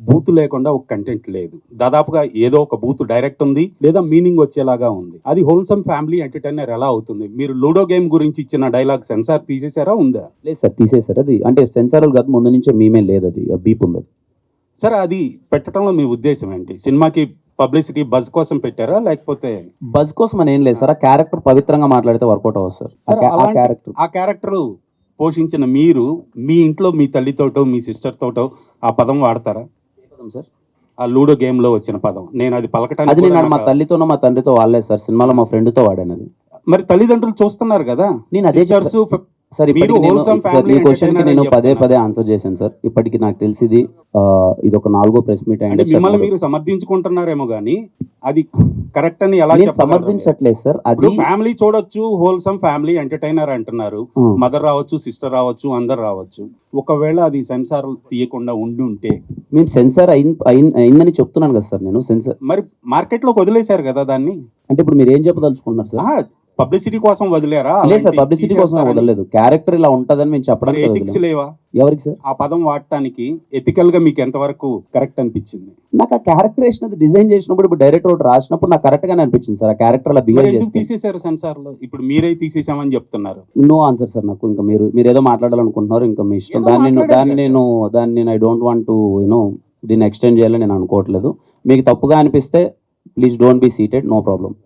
Booth లేకుండా ఒక content లేదు. దాదాపుగా ఏదో ఒక బూత్ డైరెక్ట్ ఉంది, లేదా మీనింగ్ వచ్చేలాగా ఉంది. అది హోల్సమ్ ఫ్యామిలీ ఎంటర్‌టైనర్ ఎలా అవుతుంది? మీరు లూడో గేమ్ గురించి ఇచ్చిన డైలాగ్ సెన్సార్ తీసేసారా? ఉందా? లేదు సార్, తీసేశారు. అది అంటే సెన్సారల్ కాదు, ముందు నుంచే మేమే లేదు, అది బీప్ ఉంది. సరే, అది పెట్టడంలో మీ ఉద్దేశ్యం ఏంటి? సినిమాకి పబ్లిసిటీ బజ్ కోసం పెట్టారా? లేకపోతే బజ్ కోసం అని ఏం లేదు సార్. ఆ క్యారెక్టర్ పవిత్రంగా మాట్లాడితే వర్కౌట్ అవ్వదు సార్. సరే, ఆ క్యారెక్టర్ పోషించిన మీరు మీ ఇంట్లో మీ తల్లితోటో, మీ సిస్టర్ తోటో ఆ పదం వాడతారా? సార్, ఆ లూడో గేమ్‌లో వచ్చిన పదం. నేను అది పలకటానికి అది కూడా నేను మా నాకు తల్లితోనో మా తండ్రితో వాడలేదు సార్. సినిమాలో మా ఫ్రెండ్తో వాడాను అది. మరి తల్లిదండ్రులు చూస్తున్నారు కదా! నేను అదే సిస్టర్స్ సార్, మీరు ఇప్పటికి నేను wholesome సార్ family ఈ క్వశ్చన్కి entertainer నేను అని పదే చెప్తున్నారు. పదే ఆన్సర్ చేశాను సార్. ఇప్పటికి నాకు తెలిసింది ఇది ఒక 4గో ప్రెస్ మీట్ అంటే అయ్యింది. మిమ్మల్ని మీరు సమర్థించుకుంటున్నారేమో గానీ, అది కరెక్ట్ అని ఎలా నేను చెప్పగలరు? సమర్థించట్లేదు సార్. ఇప్పుడు అది ఫ్యామిలీ చూడొచ్చు, హోల్సమ్ ఫ్యామిలీ ఎంటర్‌టైనర్ అంటున్నారు. మదర్ రావచ్చు, సిస్టర్ రావచ్చు, అందరు రావచ్చు. ఒకవేళ అది సెన్సార్ తీయకుండా ఉండుంటే మేము సెన్సార్ అయిందని చెప్తున్నాను కదా సార్. నేను సెన్సార్ మరి మార్కెట్‌లోకి వదిలేశారు కదా దాన్ని. అంటే ఇప్పుడు మీరు ఏం చెప్పదలుచుకుంటున్నారు సార్? ఆహా! పబ్లిసిటీ కోసం వదిలేరా? లేదు సార్, అలాంటి పబ్లిసిటీ కోసం తీసేస్తారని. వదలలేదు. క్యారెక్టర్ ఇలా ఉంటదని మేము మరి చెప్పడానికి ఎథిక్స్ వదలలేదు. లేవా? ఎవరికి సార్? ఆ పదం వాడటానికి ఎథికల్‌గా మీకు ఎంతవరకు కరెక్ట్ అనిపించింది? నాకు ఆ క్యారెక్టరేషన్ అది డిజైన్ చేసినప్పుడు, ఇప్పుడు డైరెక్టర్ ఒకటి రాసినప్పుడు నాకు కరెక్ట్ గానే అనిపించింది సార్. ఆ క్యారెక్టర్ అలా మరి బిహేవ్ ఎందుకు చేస్తే. తీసేశారు సెన్సార్‌లో? ఇప్పుడు మీరే తీసేసామని చెప్తున్నారు. No answer sir. నాకు ఇంకా మీరు ఏదో మాట్లాడాలనుకుంటున్నారు, ఇంకా మీ ఇష్టం. ఏదో దాన్ని నేను ఐ డోంట్ వాంట్ టు దీన్ని ఎక్స్టెండ్ చేయాలని నేను అనుకోవట్లేదు. మీకు తప్పుగా అనిపిస్తే please don't be seated, no problem.